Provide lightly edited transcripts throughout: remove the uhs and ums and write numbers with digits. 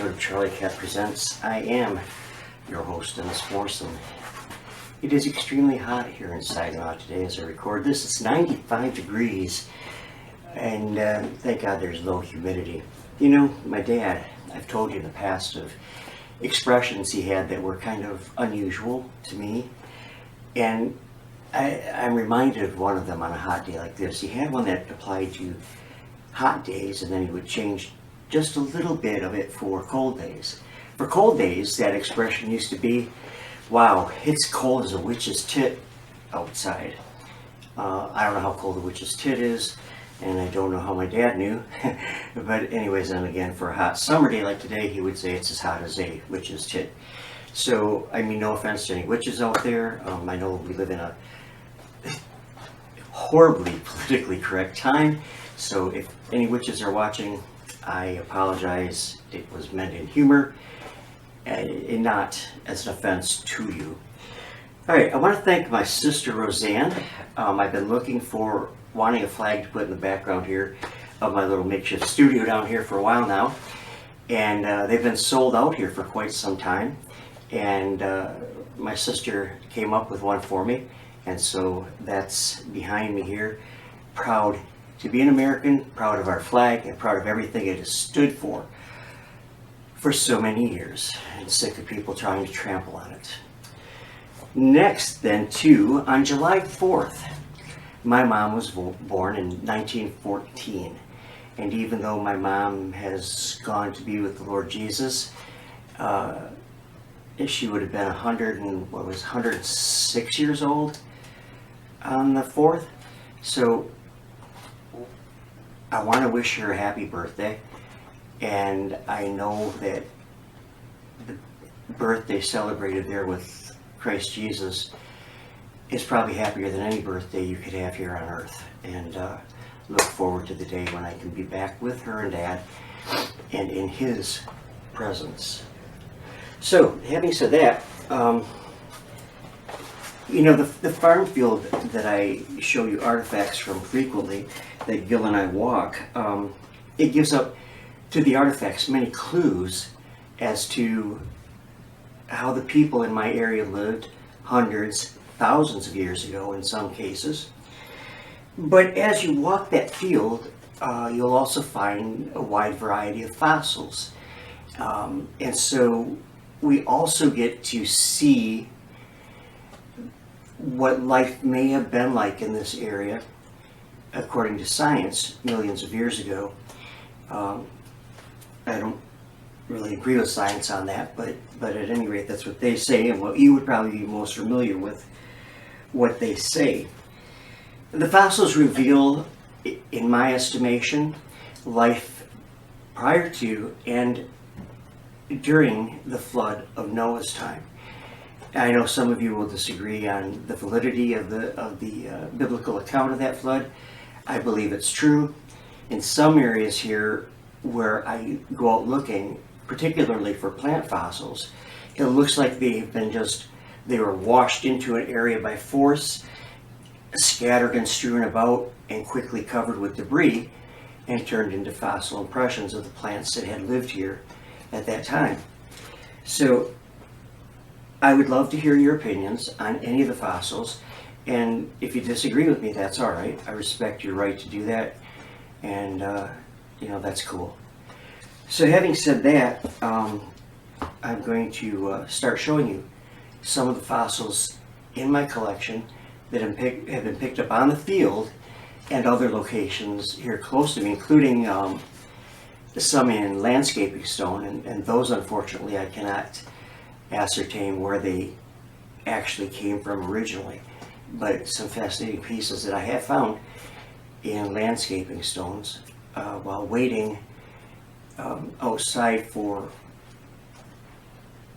episode of Charlie Cat Presents. I am your host, Dennis Morrison. It is extremely hot here in Staghorn today as I record this. It's 95 degrees, and thank God there's low humidity. You know, my dad, I've told you in the past of expressions he had that were kind of unusual to me, and I'm reminded of one of them on a hot day like this. He had one that applied to hot days, and then he would change just a little bit of it for cold days. For cold days, that expression used to be, wow, it's cold as a witch's tit outside. I don't know how cold a witch's tit is, and I don't know how my dad knew. But anyways, and again, for a hot summer day like today, he would say it's as hot as a witch's tit. So, I mean, no offense to any witches out there. I know we live in a horribly politically correct time. So if any witches are watching, I apologize. It was meant in humor and not as an offense to you. All right, I want to thank my sister Roseanne. I've been wanting a flag to put in the background here of my little makeshift studio down here for a while now. And they've been sold out here for quite some time. And my sister came up with one for me. And so that's behind me here. Proud to be an American, proud of our flag, and proud of everything it has stood for so many years, and sick of people trying to trample on it. Next, then, too, on July 4th, my mom was born in 1914, and even though my mom has gone to be with the Lord Jesus, she would have been 106 years old on the 4th. So I want to wish her a happy birthday, and I know that the birthday celebrated there with Christ Jesus is probably happier than any birthday you could have here on earth, and look forward to the day when I can be back with her and Dad and in his presence. So, having said that, you know, the farm field that I show you artifacts from frequently, that Gil and I walk, it gives up to the artifacts many clues as to how the people in my area lived hundreds, thousands of years ago in some cases. But as you walk that field, you'll also find a wide variety of fossils. And so we also get to see what life may have been like in this area, according to science, millions of years ago. I don't really agree with science on that, but at any rate, that's what they say, and what you would probably be most familiar with what they say. The fossils reveal, in my estimation, life prior to and during the flood of Noah's time. I know some of you will disagree on the validity of the biblical account of that flood. I believe it's true. In some areas here where I go out looking, particularly for plant fossils, it looks like they were washed into an area by force, scattered and strewn about, and quickly covered with debris, and turned into fossil impressions of the plants that had lived here at that time. So I would love to hear your opinions on any of the fossils, and if you disagree with me, that's all right. I respect your right to do that, and you know, that's cool. So having said that, I'm going to start showing you some of the fossils in my collection that have been picked up on the field and other locations here close to me, including some in landscaping stone, and those, unfortunately, I cannot ascertain where they actually came from originally. But some fascinating pieces that I have found in landscaping stones while waiting outside for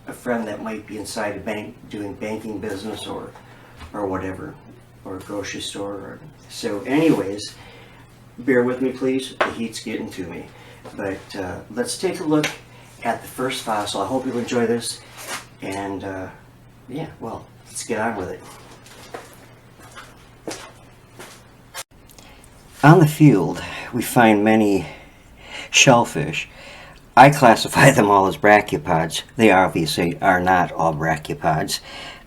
a friend that might be inside a bank doing banking business or whatever, or a grocery store. So anyways, bear with me please, the heat's getting to me. But let's take a look at the first fossil. I hope you'll enjoy this, and yeah, well, let's get on with it. On the field, we find many shellfish. I classify them all as brachiopods. They obviously are not all brachiopods,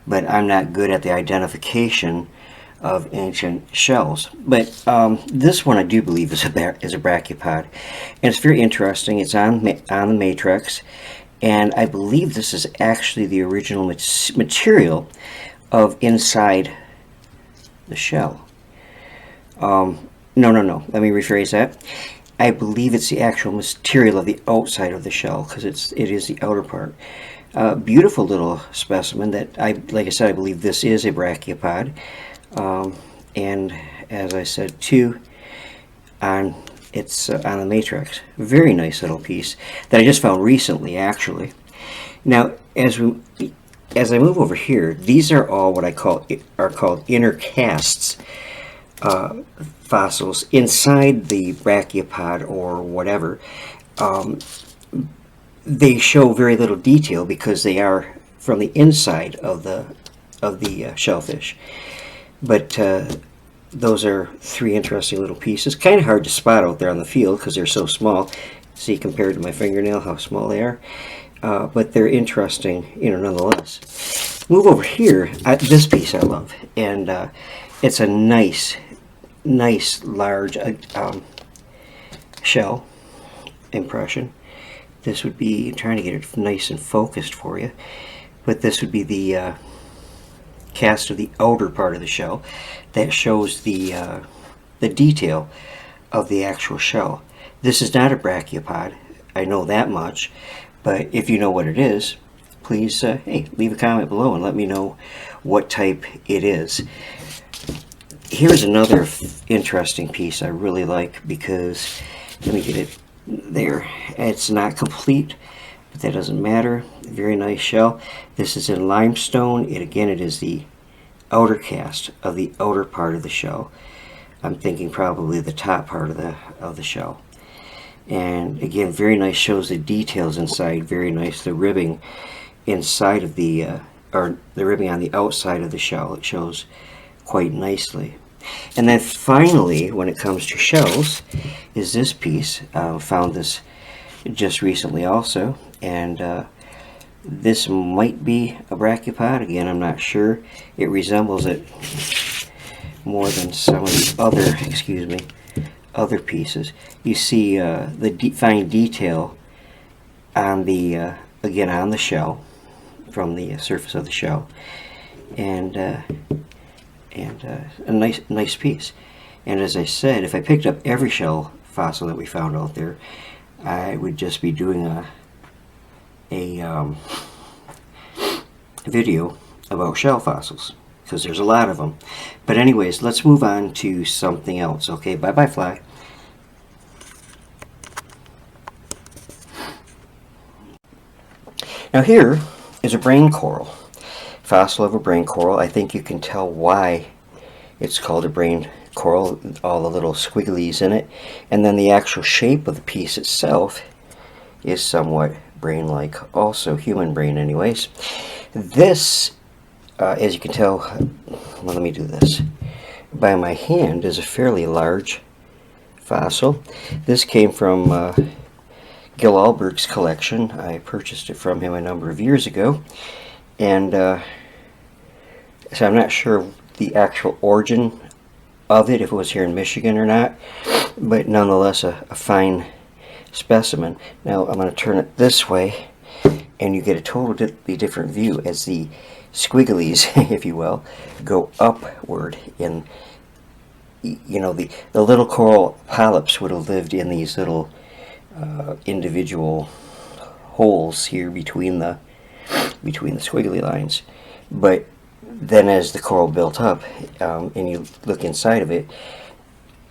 but I'm not good at the identification of ancient shells. But this one I do believe is a brachiopod, and it's very interesting. It's on the matrix, and I believe this is actually the original material of inside the shell. No. Let me rephrase that. I believe it's the actual material of the outside of the shell, because it is the outer part. Beautiful little specimen that like I said, I believe this is a brachiopod. And as I said too, it's on the matrix. Very nice little piece that I just found recently, actually. Now, as I move over here, these are all what are called inner casts. Fossils inside the brachiopod or whatever. They show very little detail because they are from the inside of the shellfish. But those are three interesting little pieces. Kind of hard to spot out there on the field because they're so small. See, compared to my fingernail, how small they are. But they're interesting, nonetheless. Move over here. This piece I love, and it's a nice large shell impression. This would be, I'm trying to get it nice and focused for you, but this would be the cast of the outer part of the shell that shows the detail of the actual shell. This is not a brachiopod, I know that much, but if you know what it is, please hey, leave a comment below and let me know what type it is. Here's another interesting piece I really like, because, let me get it there. It's not complete, but that doesn't matter. Very nice shell. This is in limestone. It is the outer cast of the outer part of the shell. I'm thinking probably the top part of the shell. And again, very nice. Shows the details inside. Very nice. The ribbing inside of or the ribbing on the outside of the shell. It shows quite nicely. And then finally, when it comes to shells, is this piece. Found this just recently also, and this might be a brachiopod. Again, I'm not sure. It resembles it more than some of the other pieces. You see the fine detail on the again on the shell, from the surface of the shell, and a nice piece. And as I said, if I picked up every shell fossil that we found out there, I would just be doing a video about shell fossils, because there's a lot of them. But anyways, let's move on to something else. Okay, bye fly. Now here is a brain coral. Fossil of a brain coral. I think you can tell why it's called a brain coral, all the little squigglies in it, and then the actual shape of the piece itself is somewhat brain-like, also human brain anyways. This, as you can tell, well, let me do this, by my hand, is a fairly large fossil. This came from Gil Albert's collection. I purchased it from him a number of years ago, and so I'm not sure the actual origin of it, if it was here in Michigan or not, but nonetheless a fine specimen. Now I'm going to turn it this way, and you get a totally different view as the squigglies, if you will, go upward. In the little coral polyps would have lived in these little individual holes here between the squiggly lines, but then as the coral built up, and you look inside of it,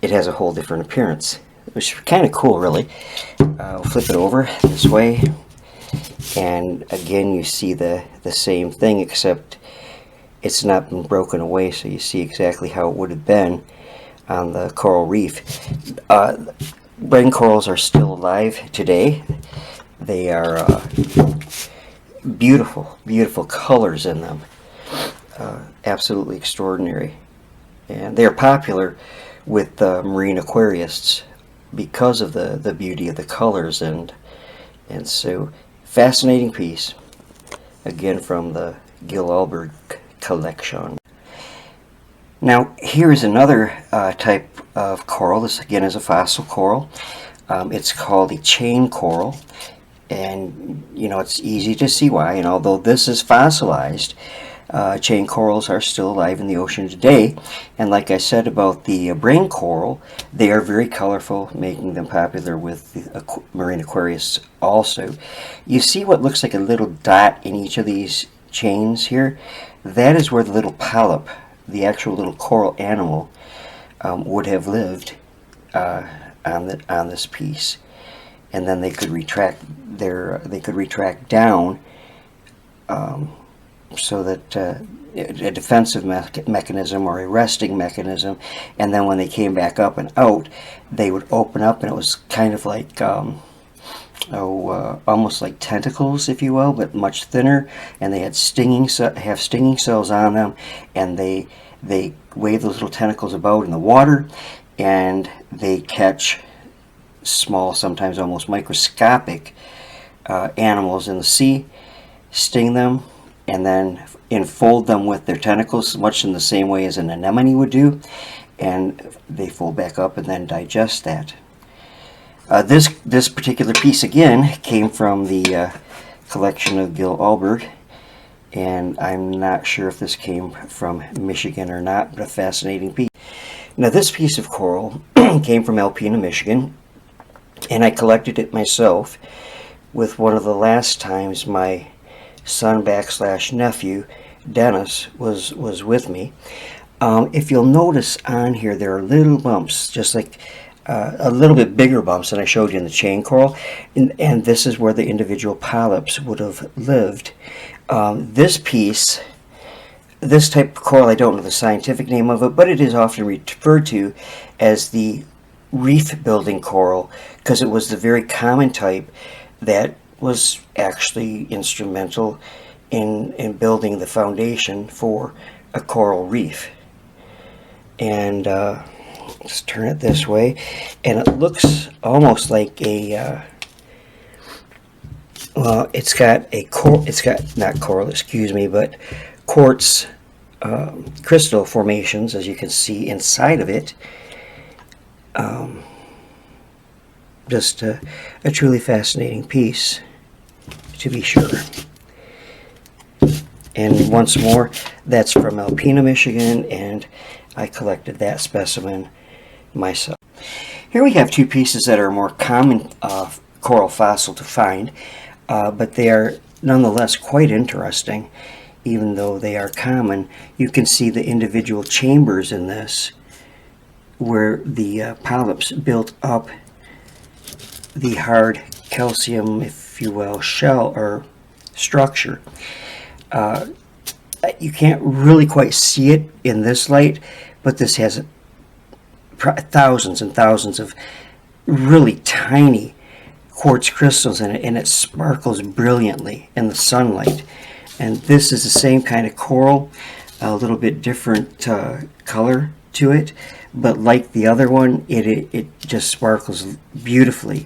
it has a whole different appearance, which is kind of cool, really. I'll flip it over this way, and again you see the same thing, except it's not been broken away, so you see exactly how it would have been on the coral reef. Brain corals are still alive today. They are beautiful colors in them. Absolutely extraordinary, and they are popular with marine aquarists because of the beauty of the colors and And so, fascinating piece, again from the Gil Collection. Now, here is another type of coral. This again is a fossil coral. It's called a chain coral, and you know, it's easy to see why. And although this is fossilized, chain corals are still alive in the ocean today. And like I said about the brain coral, they are very colorful, making them popular with the marine aquarists also. You see what looks like a little dot in each of these chains here? That is where the little polyp, the actual little coral animal, would have lived on this piece. And then they could retract down, so that a defensive mechanism or a resting mechanism, and then when they came back up and out, they would open up, and it was kind of like almost like tentacles, if you will, but much thinner, and they had stinging cells on them, and they wave those little tentacles about in the water, and they catch small, sometimes almost microscopic animals in the sea, sting them, and then enfold them with their tentacles, much in the same way as an anemone would do, and they fold back up and then digest that. This particular piece again came from the collection of Gil Albert, and I'm not sure if this came from Michigan or not, but a fascinating piece. Now, this piece of coral came from Alpena, Michigan, and I collected it myself with one of the last times my son / nephew Dennis was with me. If you'll notice on here, there are little bumps, just like a little bit bigger bumps than I showed you in the chain coral, and this is where the individual polyps would have lived. This piece, this type of coral, I don't know the scientific name of it, but it is often referred to as the Wreath building coral, because it was the very common type that was actually instrumental in building the foundation for a coral reef. And let's turn it this way, and it looks almost like a well, it's got not coral, excuse me, but quartz crystal formations, as you can see inside of it. Just a truly fascinating piece, to be sure. And once more, that's from Alpena, Michigan, and I collected that specimen myself. Here we have two pieces that are more common coral fossil to find, but they are nonetheless quite interesting, even though they are common. You can see the individual chambers in this, where the polyps built up the hard calcium, if you will, shell or structure. You can't really quite see it in this light, but this has thousands and thousands of really tiny quartz crystals in it, and it sparkles brilliantly in the sunlight. And this is the same kind of coral, a little bit different color to it, but like the other one, it just sparkles beautifully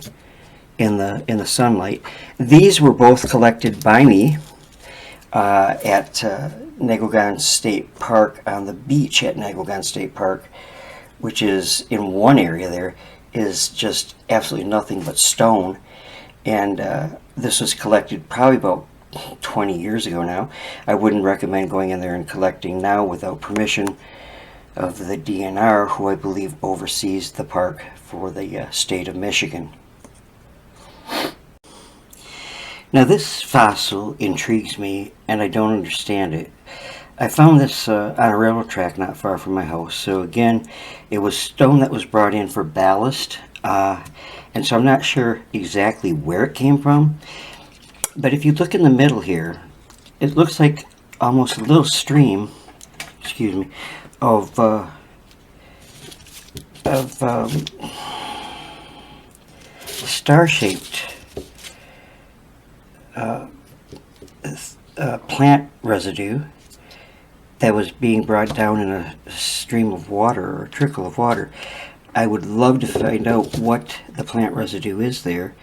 in the sunlight. These were both collected by me at Negaugan State Park, on the beach at Negaugan State Park, which is in one area there is just absolutely nothing but stone. And this was collected probably about 20 years ago now. I wouldn't recommend going in there and collecting now without permission of the DNR, who I believe oversees the park for the state of Michigan. Now, this fossil intrigues me, and I don't understand it. I found this on a railroad track not far from my house. So again, it was stone that was brought in for ballast, and so I'm not sure exactly where it came from. But if you look in the middle here, it looks like almost a little stream, excuse me, of star-shaped plant residue that was being brought down in a stream of water, or a trickle of water. I would love to find out what the plant residue is there,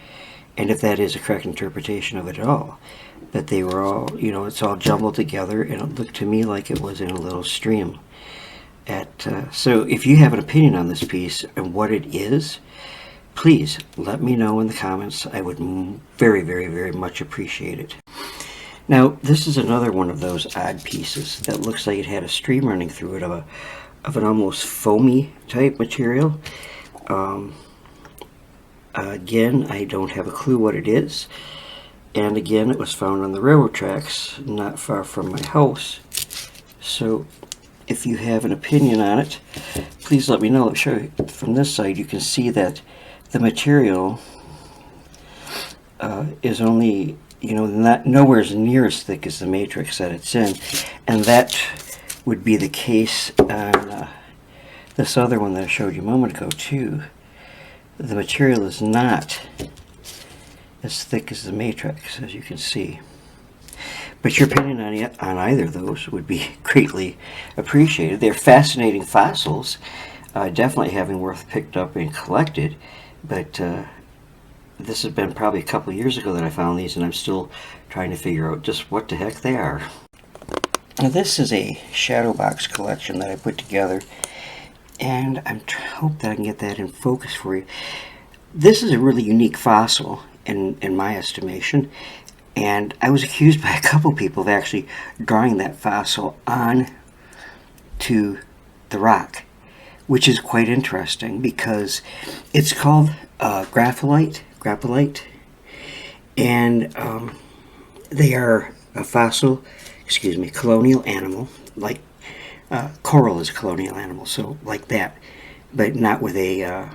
and if that is a correct interpretation of it at all. But they were all, it's all jumbled together, and it looked to me like it was in a little stream. So if you have an opinion on this piece and what it is, please let me know in the comments. I would very, very, very much appreciate it. Now, this is another one of those odd pieces that looks like it had a stream running through it of an almost foamy type material. Again, I don't have a clue what it is. And again, it was found on the railroad tracks not far from my house. So if you have an opinion on it, please let me know. Sure, from this side you can see that the material is only, not nowhere near as thick as the matrix that it's in, and that would be the case on this other one that I showed you a moment ago too. The material is not as thick as the matrix, as you can see. But your opinion on either of those would be greatly appreciated. They're fascinating fossils, definitely having worth picked up and collected, but this has been probably a couple of years ago that I found these, and I'm still trying to figure out just what the heck they are. Now, this is a Shadowbox collection that I put together, and I hope that I can get that in focus for you. This is a really unique fossil in my estimation, and I was accused by a couple people of actually drawing that fossil on to the rock, which is quite interesting because it's called graphite, and they are a fossil, colonial animal, like coral is a colonial animal, so like that, but not with a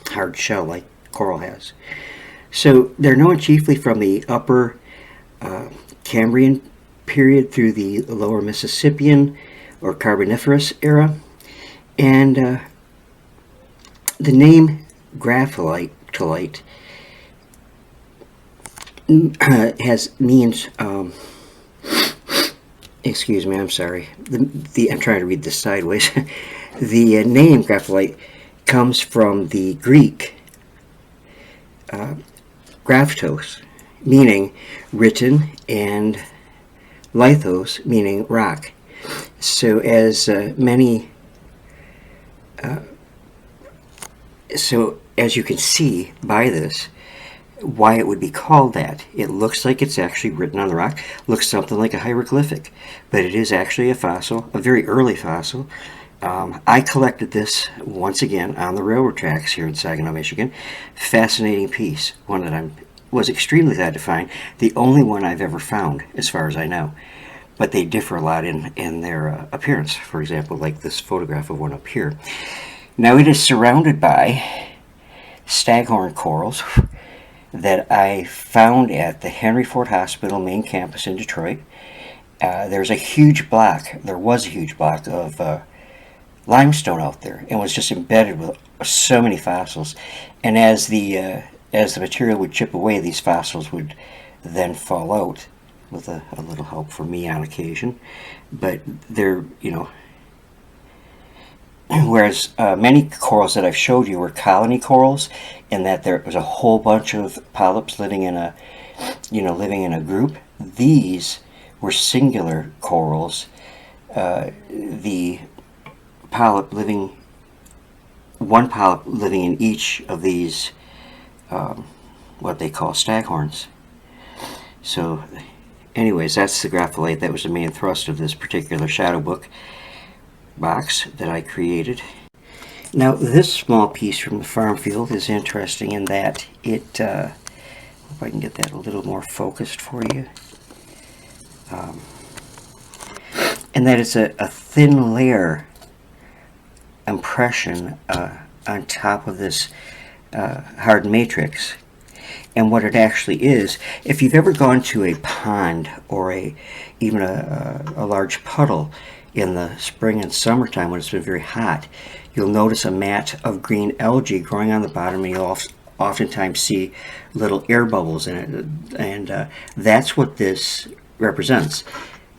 hard shell like coral has. So they're known chiefly from the upper Cambrian period through the lower Mississippian or Carboniferous era, and the name graphite means excuse me, I'm sorry. I'm trying to read this sideways. The name graphite comes from the Greek graptos, meaning written, and lithos, meaning rock. So as as you can see by this, why it would be called that. It looks like it's actually written on the rock. Looks something like a hieroglyphic, but it is actually a fossil, a very early fossil. I collected this once again on the railroad tracks here in Saginaw, Michigan. Fascinating piece, one that I was extremely glad to find. The only one I've ever found, as far as I know. But they differ a lot in their appearance. For example, like this photograph of one up here. Now it is surrounded by Staghorn corals that I found at the Henry Ford Hospital main campus in Detroit. There was a huge block of limestone out there, and was just embedded with so many fossils. And as the material would chip away, these fossils would then fall out with a little help from me on occasion. But they're, whereas many corals that I've showed you were colony corals, in that there was a whole bunch of polyps living in a group. These were singular corals. One polyp living in each of these, what they call staghorns. So anyways, that's the graphite. That was the main thrust of this particular shadow book box that I created. Now, this small piece from the farm field is interesting in that it, hope I can get that a little more focused for you, and that it's a thin layer impression on top of this hard matrix. And what it actually is, if you've ever gone to a pond or even a large puddle in the spring and summertime when it's been very hot, you'll notice a mat of green algae growing on the bottom, and you'll oftentimes see little air bubbles in it, and that's what this represents.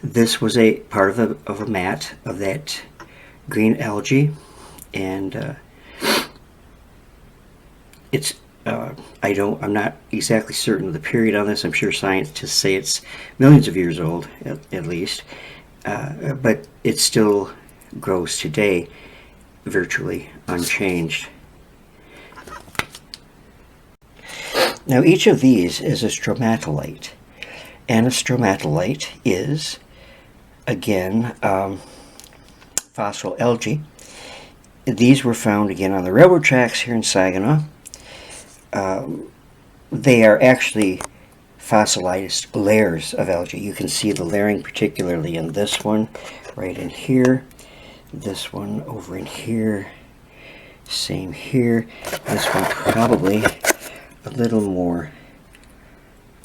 This was a part of a mat of that green algae, and it's I'm not exactly certain of the period on this. I'm sure scientists say it's millions of years old, at least. But it still grows today, virtually unchanged. Now, each of these is a stromatolite. And a stromatolite is, again, fossil algae. These were found again on the railroad tracks here in Saginaw. They are actually fossilized layers of algae. You can see the layering particularly in this one, right in here, this one over in here, same here, this one probably a little more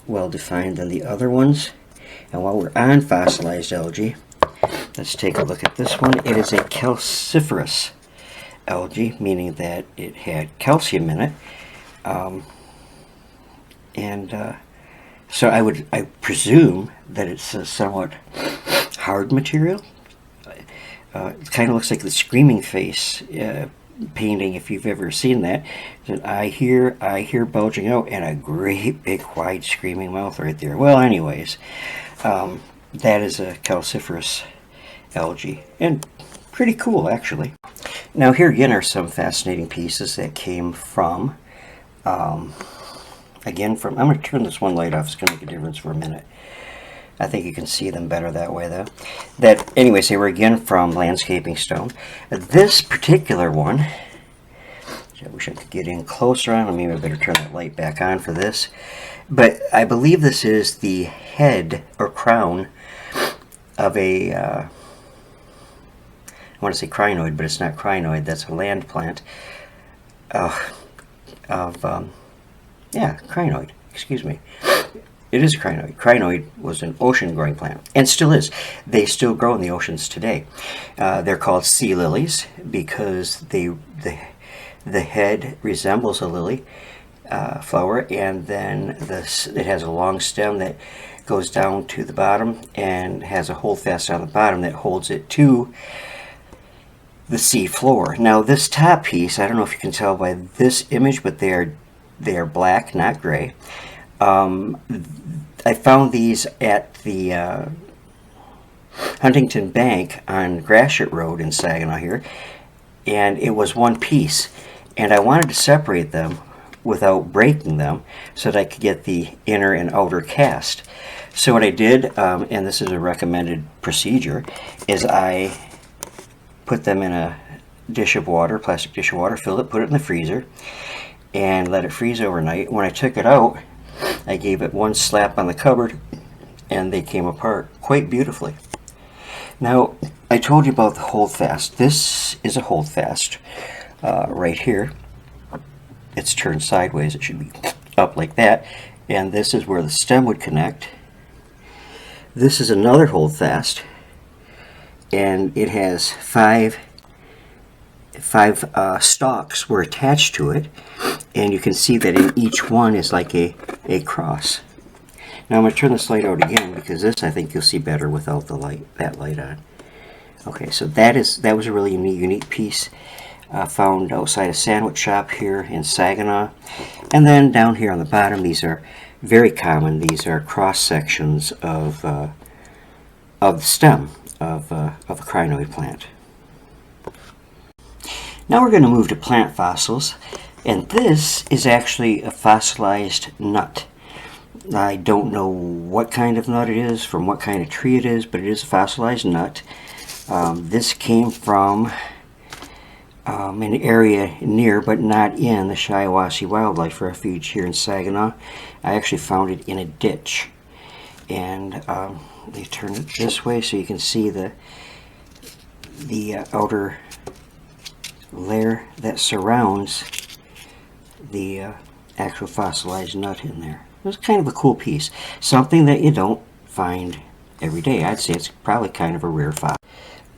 well defined than the other ones. And while we're on fossilized algae, let's take a look at this one. It is a calciferous algae, meaning that it had calcium in it. So I presume that it's a somewhat hard material. It kind of looks like the Screaming Face painting, if you've ever seen that. I hear bulging out, and a great big wide screaming mouth right there. Well, anyways, that is a calciferous algae, and pretty cool actually. Now here again are some fascinating pieces that came from I'm going to turn this one light off. It's going to make a difference for a minute. I think you can see them better that way, though. Anyways, they were again from landscaping stone. This particular one, I wish I could get in closer on. Maybe I better turn that light back on for this. But I believe this is the head or crown of a, I want to say crinoid, but it's not crinoid. That's a land plant. Crinoid, excuse me. It is a crinoid. Crinoid was an ocean-growing plant, and still is. They still grow in the oceans today. They're called sea lilies because the head resembles a lily flower, and then it has a long stem that goes down to the bottom and has a holdfast on the bottom that holds it to the sea floor. Now, this top piece, I don't know if you can tell by this image, but they are black, not gray. I found these at the Huntington Bank on Gratiot Road in Saginaw here, and it was one piece, and I wanted to separate them without breaking them so that I could get the inner and outer cast. So what I did, and this is a recommended procedure, is I put them in a dish of water, plastic dish of water, filled it, put it in the freezer, and let it freeze overnight. When I took it out, I gave it one slap on the cupboard, and they came apart quite beautifully. Now, I told you about the holdfast. This is a holdfast right here. It's turned sideways. It should be up like that. And this is where the stem would connect. This is another holdfast, and it has five stalks were attached to it, and you can see that in each one is like a cross. Now I'm going to turn this light out again because this I think you'll see better without that light on. Okay, so that was a really unique piece found outside a sandwich shop here in Saginaw. And then down here on the bottom, these are very common. These are cross sections of the stem of a crinoid plant. Now we're going to move to plant fossils, and this is actually a fossilized nut. I don't know what kind of nut it is, from what kind of tree it is, but it is a fossilized nut. This came from an area near, but not in, the Shiawassee Wildlife Refuge here in Saginaw. I actually found it in a ditch. And they turn it this way so you can see the outer layer that surrounds the actual fossilized nut in there. It's kind of a cool piece. Something that you don't find every day. I'd say it's probably kind of a rare fossil.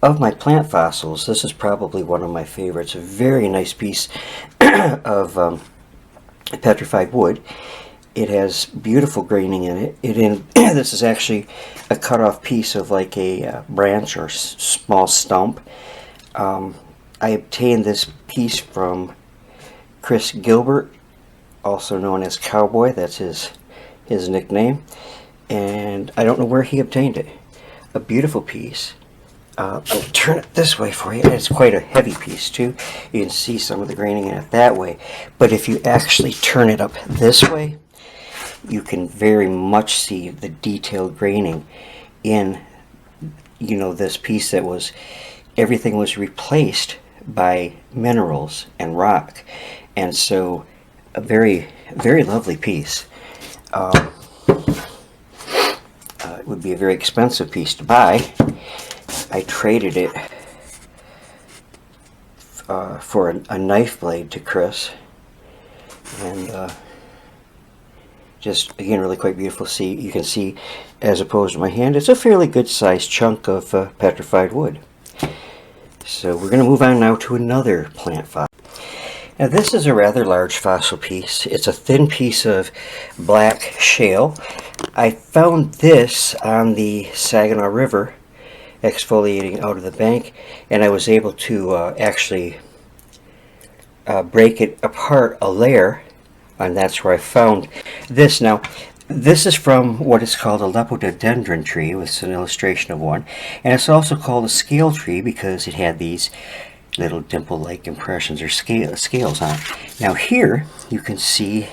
Of my plant fossils, this is probably one of my favorites. A very nice piece of petrified wood. It has beautiful graining in it. This is actually a cut-off piece of like a branch or small stump. I obtained this piece from Chris Gilbert also known as Cowboy. That's his nickname, and I don't know where he obtained it. A beautiful piece. I'll turn it this way for you. It's quite a heavy piece too. You can see some of the graining in it that way. But if you actually turn it up this way, you can very much see the detailed graining in, you know, this piece that was, everything was replaced by minerals and rock. And so a very, very lovely piece. It would be a very expensive piece to buy. I traded it for a knife blade to Chris, and just again really quite beautiful. See, you can see, as opposed to my hand, it's a fairly good sized chunk of petrified wood. So we're going to move on now to another plant fossil. Now this is a rather large fossil piece. It's a thin piece of black shale. I found this on the Saginaw River, exfoliating out of the bank, and I was able to actually break it apart a layer, and that's where I found this. Now this is from what is called a lepidodendron tree, with an illustration of one, and it's also called a scale tree because it had these little dimple-like impressions or scales on it. Now here you can see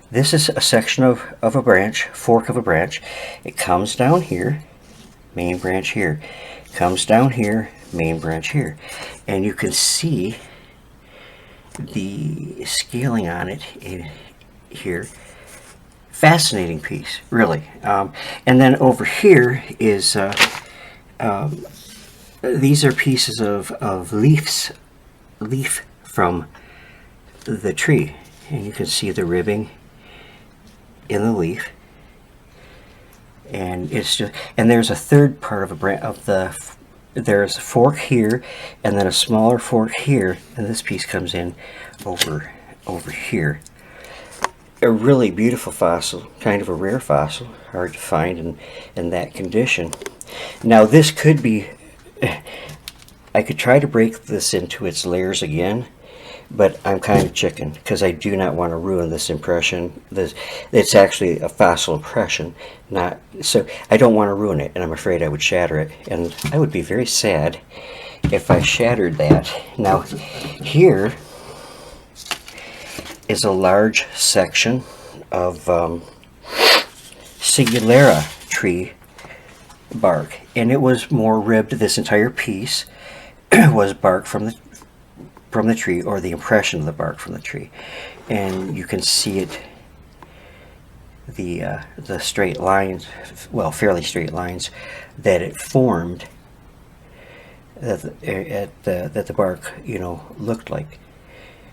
this is a section of a branch, fork of a branch. It comes down here, main branch here, comes down here, main branch here, and you can see the scaling on it in here. Fascinating piece, really. And then over here is these are pieces of leaf from the tree, and you can see the ribbing in the leaf. And it's just, and there's a third part of a branch of there's a fork here, and then a smaller fork here, and this piece comes in over here. A really beautiful fossil, kind of a rare fossil, hard to find in that condition. Now this could be, I could try to break this into its layers again, but I'm kind of chicken because I do not want to ruin this impression. It's actually a fossil impression, not so. I don't want to ruin it, and I'm afraid I would shatter it, and I would be very sad if I shattered that. Now, here is a large section of Sigillera tree bark, and it was more ribbed. This entire piece was bark from the tree, or the impression of the bark from the tree, and you can see it, the straight lines, well, fairly straight lines that it formed, that the bark, you know, looked like.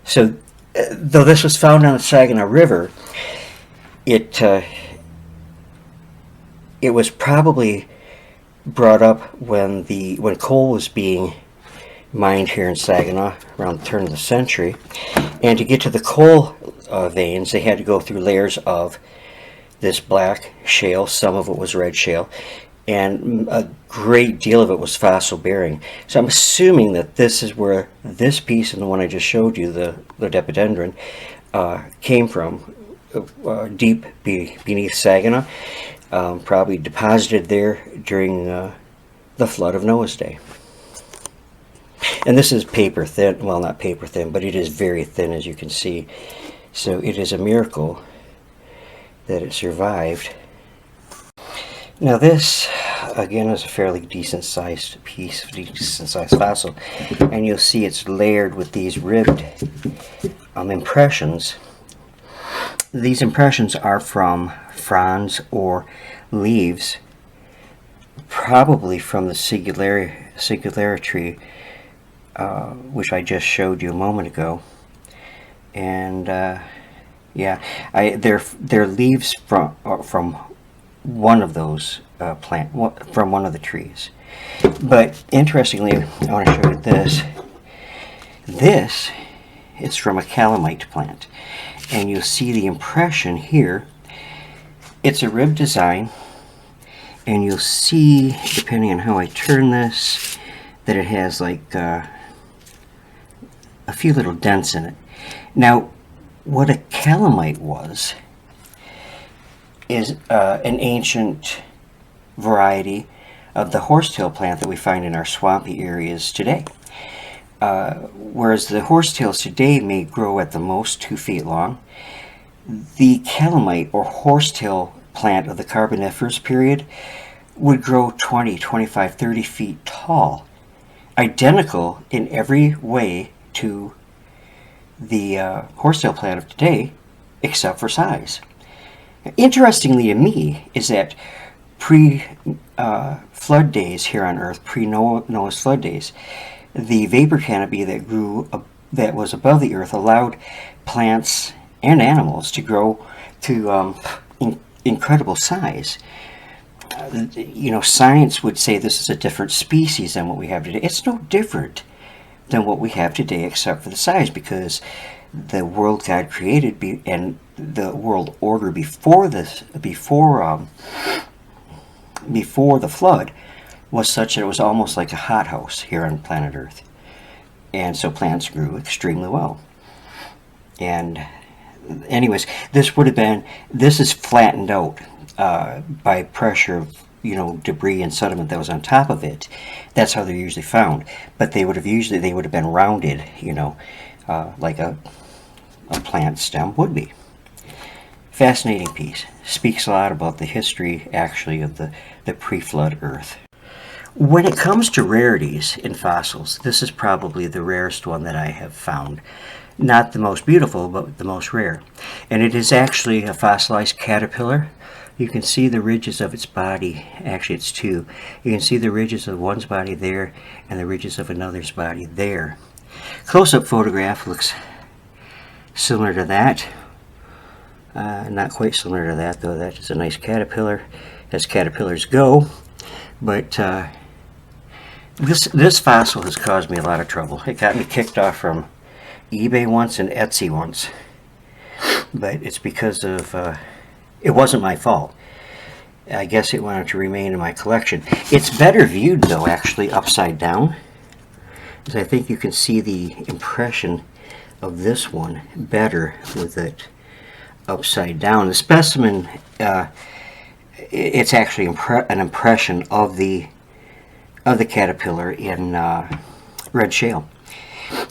So though this was found on the Saginaw River, it was probably brought up when coal was being mined here in Saginaw around the turn of the century, and to get to the coal veins they had to go through layers of this black shale. Some of it was red shale, and a great deal of it was fossil bearing. So I'm assuming that this is where this piece and the one I just showed you, the lepidodendron, came from, deep beneath Saginaw, probably deposited there during the flood of Noah's day. And this is paper thin, well, not paper thin, but it is very thin, as you can see. So it is a miracle that it survived. Now this, again, is a fairly decent sized piece, decent sized fossil, and you'll see it's layered with these ribbed impressions. These impressions are from fronds or leaves, probably from the Sigillera tree, which I just showed you a moment ago. And yeah, they're leaves from one of those from one of the trees. But interestingly, I want to show you this. This is from a calamite plant, and you'll see the impression here. It's a rib design, and you'll see, depending on how I turn this, that it has like a few little dents in it. Now, what a calamite was is an ancient variety of the horsetail plant that we find in our swampy areas today. Whereas the horsetails today may grow at the most 2 feet long, the calamite or horsetail plant of the Carboniferous period would grow 20, 25, 30 feet tall, identical in every way to the horsetail plant of today, except for size. Interestingly to me is that pre-flood days here on Earth, pre-Noah's flood days, the vapor canopy that grew that was above the Earth allowed plants and animals to grow to incredible size. Science would say this is a different species than what we have today. It's no different than what we have today, except for the size, because the world God created and the world order before the flood was such that it was almost like a hothouse here on planet Earth, and so plants grew extremely well. And anyways, this is flattened out by pressure of debris and sediment that was on top of it. That's how they're usually found. But they would have been rounded, like a plant stem would be. Fascinating piece. Speaks a lot about the history, actually, of the pre-flood Earth. When it comes to rarities in fossils, this is probably the rarest one that I have found. Not the most beautiful, but the most rare. And it is actually a fossilized caterpillar. You can see the ridges of its body. Actually, it's two. You can see the ridges of one's body there and the ridges of another's body there. Close-up photograph looks similar to that. Not quite similar to that, though. That is a nice caterpillar, as caterpillars go. But this fossil has caused me a lot of trouble. It got me kicked off from eBay once and Etsy once. But it's because of... it wasn't my fault. I guess it wanted to remain in my collection. It's better viewed, though, actually, upside down. Because I think you can see the impression of this one better with it upside down. The specimen, it's actually an impression of the caterpillar in red shale.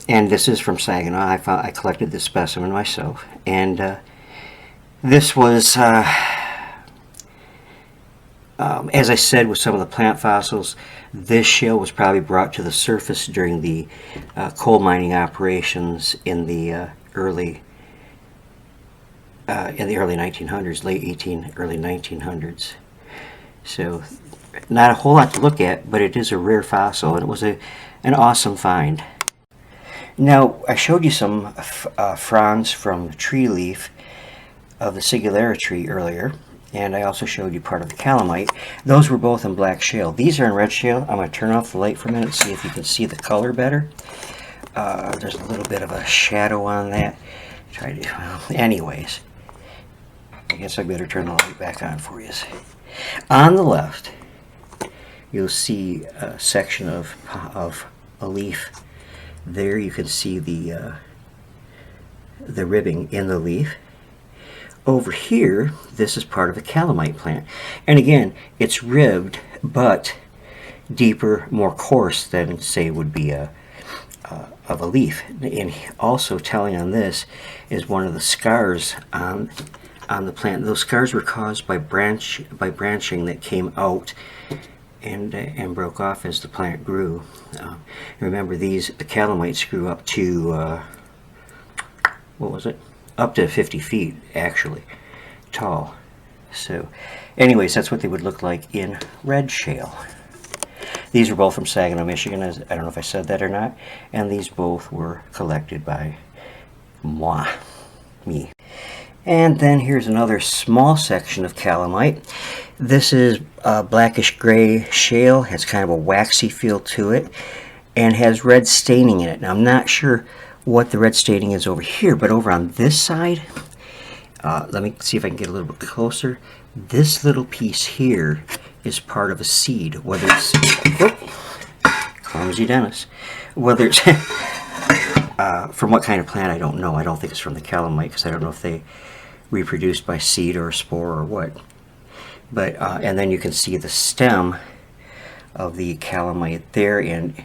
And this is from Saginaw. I collected this specimen myself. And this was, as I said with some of the plant fossils, this shale was probably brought to the surface during the coal mining operations in the early 1900s, early 1900s. So not a whole lot to look at, but it is a rare fossil, and it was an awesome find. Now, I showed you some fronds from the tree leaf of the Sigillera tree earlier, and I also showed you part of the calamite. Those were both in black shale. These are in red shale. I'm going to turn off the light for a minute, see if you can see the color better. There's a little bit of a shadow on that. Anyways, I guess I better turn the light back on for you. On the left, you'll see a section of a leaf. There you can see the ribbing in the leaf. Over here, this is part of a calamite plant. And again, it's ribbed, but deeper, more coarse than, say, would be of a leaf. And also telling on this is one of the scars on the plant. Those scars were caused by branching that came out and broke off as the plant grew. Remember, the calamites grew up to what was it? Up to 50 feet, actually, tall. So, anyways, that's what they would look like in red shale. These were both from Saginaw, Michigan. I don't know if I said that or not. And these both were collected by me. And then here's another small section of calamite. This is blackish gray shale. Has kind of a waxy feel to it, and has red staining in it. Now, I'm not sure what the red staining is over here, but over on this side, let me see if I can get a little bit closer. This little piece here is part of a seed, whether it's clumsy Dennis, whether it's From what kind of plant, I don't know. I don't think it's from the calamite, because I don't know if they reproduced by seed or a spore or what. But and then you can see the stem of the calamite there. And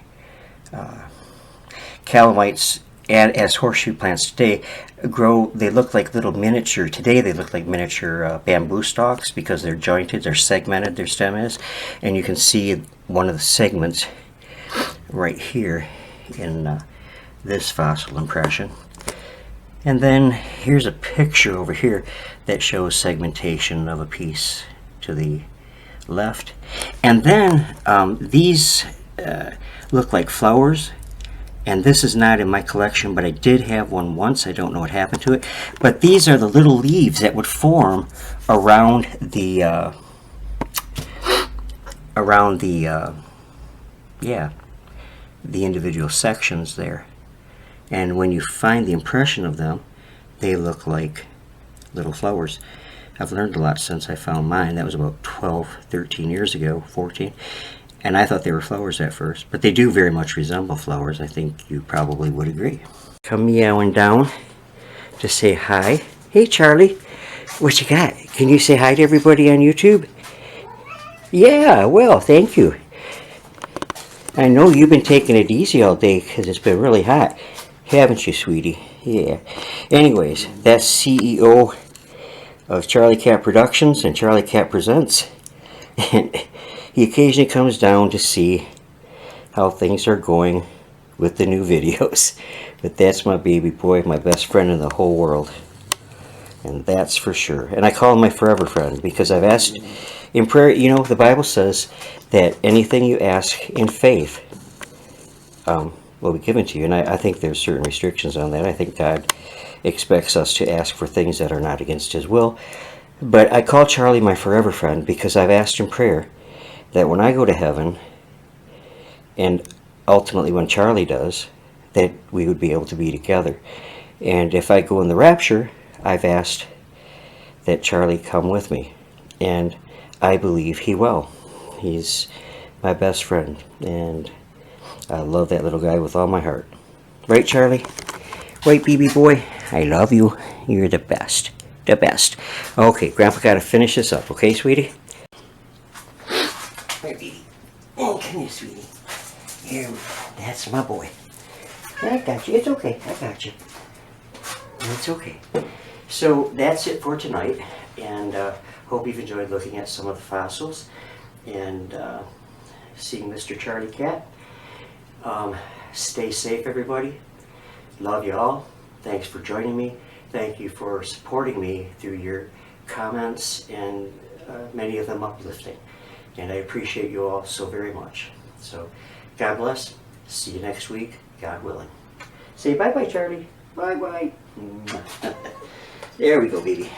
calamites, and as horseshoe plants today, grow. They look like little miniature. Today they look like miniature bamboo stalks, because they're jointed, they're segmented. Their stem is, and you can see one of the segments right here in this fossil impression. And then here's a picture over here that shows segmentation of a piece to the left. And then these look like flowers. And this is not in my collection, but I did have one once. I don't know what happened to it. But these are the little leaves that would form around the the individual sections there. And when you find the impression of them, they look like little flowers. I've learned a lot since I found mine. That was about 12, 13 years ago, 14. And I thought they were flowers at first, but they do very much resemble flowers. I think you probably would agree. Come meowing down to say hi. Hey Charlie, what you got? Can you say hi to everybody on YouTube? Yeah, well, thank you. I know you've been taking it easy all day because it's been really hot. Haven't you, sweetie? Yeah. Anyways, that's CEO of Charlie Cat Productions and Charlie Cat Presents. And he occasionally comes down to see how things are going with the new videos. But that's my baby boy, my best friend in the whole world. And that's for sure. And I call him my forever friend, because I've asked in prayer. You know, the Bible says that anything you ask in faith will be given to you. And I think there's certain restrictions on that. I think God expects us to ask for things that are not against His will. But I call Charlie my forever friend because I've asked in prayer that when I go to heaven, and ultimately when Charlie does, that we would be able to be together. And if I go in the rapture, I've asked that Charlie come with me. And I believe he will. He's my best friend. And I love that little guy with all my heart. Right, Charlie? Right, BB boy? I love you. You're the best. The best. Okay, Grandpa got to finish this up. Okay, sweetie? Right, baby. Oh, come here, sweetie. Here, that's my boy. I got you. It's okay. I got you. It's okay. So that's it for tonight. And hope you've enjoyed looking at some of the fossils and seeing Mr. Charlie Cat. Stay safe, everybody. Love you all. Thanks for joining me. Thank you for supporting me through your comments, and many of them uplifting. And I appreciate you all so very much. So, God bless. See you next week, God willing. Say bye-bye, Charlie. Bye-bye. There we go, baby.